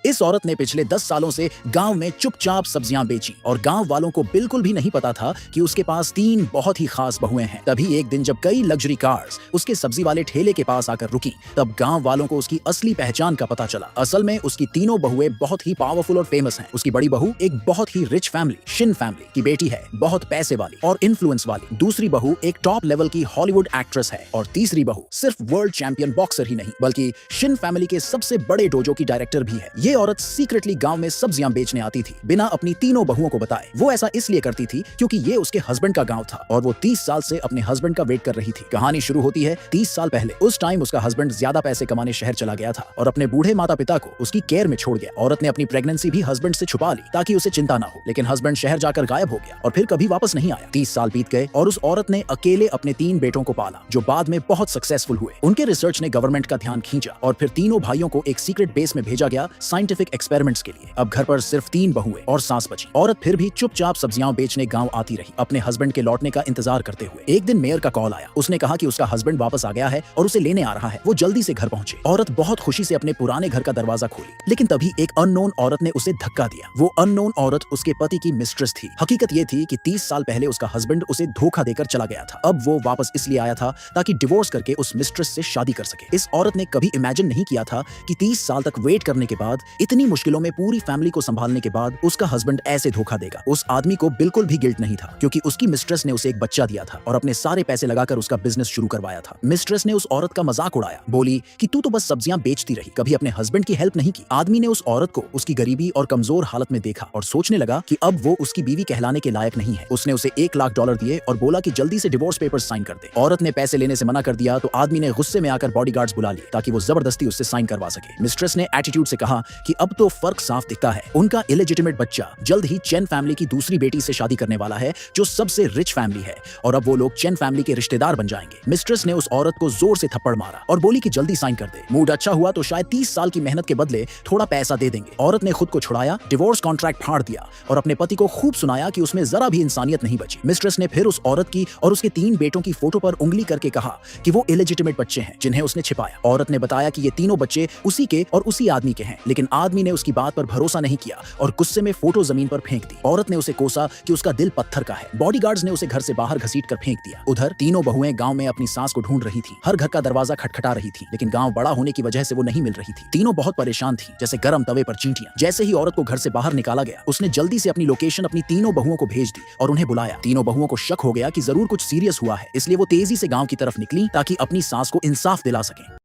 इस औरत ने पिछले 10 सालों से गांव में चुपचाप सब्जियां बेची और गांव वालों को बिल्कुल भी नहीं पता था कि उसके पास 3 बहुत ही खास बहुएं हैं। तभी एक दिन जब कई लग्जरी कार्स उसके सब्जी वाले ठेले के पास आकर रुकी, तब गांव वालों को उसकी असली पहचान का पता चला। असल में उसकी तीनों बहुएं बहुत ही पावरफुल और फेमस हैं। उसकी बड़ी बहू एक बहुत ही रिच फैमिली, शिन फैमिली की बेटी है, बहुत पैसे वाली और इन्फ्लुएंस वाली। दूसरी बहू एक टॉप लेवल की हॉलीवुड एक्ट्रेस है और तीसरी बहू सिर्फ वर्ल्ड चैंपियन बॉक्सर ही नहीं बल्कि शिन फैमिली के सबसे बड़े डोजो की डायरेक्टर भी है। ये औरत सीक्रेटली गांव में सब्जियां बेचने आती थी बिना अपनी तीनों बहुओं को बताए। वो ऐसा इसलिए करती थी क्योंकि ये उसके हस्बैंड का गांव था और वो 30 साल से अपने हस्बैंड का वेट कर रही थी। कहानी शुरू होती है 30 साल पहले। उस टाइम उसका हस्बैंड ज्यादा पैसे कमाने शहर चला गया था और अपने बूढ़े माता पिता को उसकी केयर में छोड़ गया। औरत ने अपनी प्रेगनेंसी भी हस्बैंड से छुपा ली ताकि उसे चिंता ना हो, लेकिन हस्बैंड शहर जाकर गायब हो गया और फिर कभी वापस नहीं आया। 30 साल बीत गए और उस औरत ने अकेले अपने 3 बेटों को पाला जो बाद में बहुत सक्सेसफुल हुए। उनके रिसर्च ने गवर्नमेंट का ध्यान खींचा और फिर तीनों भाइयों को एक सीक्रेट बेस में भेजा गया साइंटिफिक एक्सपेरिमेंट्स के लिए। अब घर पर सिर्फ 3 बहुएं और सास बची। औरत फिर भी चुपचाप सब्जियां बेचने गांव आती रही, अपने हस्बैंड के लौटने का इंतजार करते हुए। एक दिन मेयर का कॉल आया। उसने कहा कि उसका हस्बैंड वापस आ गया है और उसे लेने आ रहा है। वो जल्दी से घर पहुंचे। औरत बहुत खुशी से अपने पुराने घर का दरवाजा खोली, लेकिन तभी एक अननोन औरत ने उसे धक्का दिया। वो अननोन औरत उसके पति की मिस्ट्रेस थी। हकीकत ये थी कि 30 साल पहले उसका हस्बैंड उसे धोखा देकर चला गया था। अब वो वापस इसलिए आया था ताकि डिवोर्स करके उस मिस्ट्रेस से शादी कर सके। इस औरत ने कभी इमेजिन नहीं किया था कि 30 साल तक वेट करने के बाद, इतनी मुश्किलों में पूरी फैमिली को संभालने के बाद उसका हस्बैंड ऐसे धोखा देगा। उस आदमी को बिल्कुल भी गिल्ट नहीं था क्योंकि उसकी मिस्ट्रेस ने उसे एक बच्चा दिया था और अपने सारे पैसे लगाकर उसका बिजनेस शुरू करवाया था। मिस्ट्रेस ने उस औरत का मजाक उड़ाया, बोली कि तू तो बस सब्जियां बेचती रही, कभी अपने हस्बैंड की हेल्प नहीं की। आदमी ने उस औरत को उसकी गरीबी और कमजोर हालत में देखा और सोचने लगा कि अब वो उसकी बीवी कहलाने के लायक नहीं है। उसने उसे $1 लाख दिए और बोला कि जल्दी से डिवोर्स पेपर्स साइन कर दे। औरत ने पैसे लेने से मना कर दिया तो आदमी ने गुस्से में आकर बॉडीगार्ड्स बुला लिए ताकि वो जबरदस्ती उससे साइन करवा सके। मिस्ट्रेस ने एटीट्यूड से कहा कि अब तो फर्क साफ दिखता है, उनका इलेजिटिमेट बच्चा जल्द ही चेन फैमिली की दूसरी बेटी से शादी करने वाला है जो सबसे रिच फैमिली है और अब वो लोग चेन फैमिली के रिश्तेदार बन जाएंगे। मिस्ट्रेस ने उस औरत को जोर से थप्पड़ मारा और बोली कि जल्दी साइन कर दे। मूड अच्छा हुआ तो शायद 30 साल की मेहनत के बदले थोड़ा पैसा दे देंगे। औरत ने खुद को छुड़ाया, डिवोर्स कॉन्ट्रैक्ट फाड़ दिया और अपने पति को खूब सुनाया कि उसमें जरा भी इंसानियत नहीं बची। मिस्ट्रेस ने फिर उस औरत की और उसके 3 बेटों की फोटो पर उंगली करके कहा कि वो इलेजिटिमेट बच्चे हैं जिन्हें उसने छिपाया। औरत ने बताया कि ये तीनों बच्चे उसी के और उसी आदमी के हैं, लेकिन आदमी ने उसकी बात पर भरोसा नहीं किया और गुस्से में फोटो जमीन पर फेंक दी। औरत ने उसे कोसा कि उसका दिल पत्थर का है। बॉडीगार्ड्स ने उसे घर से बाहर घसीट कर फेंक दिया। उधर तीनों बहुएं गांव में अपनी सास को ढूंढ रही थी। हर घर का दरवाजा खटखटा रही थी, लेकिन गांव बड़ा होने की वजह से वो नहीं मिल रही थी। तीनों बहुत परेशान थी, जैसे गर्म तवे पर चींटियां। जैसे ही औरत को घर से बाहर निकाला गया, उसने जल्दी से अपनी लोकेशन अपनी तीनों बहुओं को भेज दी और उन्हें बुलाया। तीनों बहुओं को शक हो गया कि जरूर कुछ सीरियस हुआ है, इसलिए वो तेजी से गांव की तरफ निकली ताकि अपनी सास को इंसाफ दिला सके।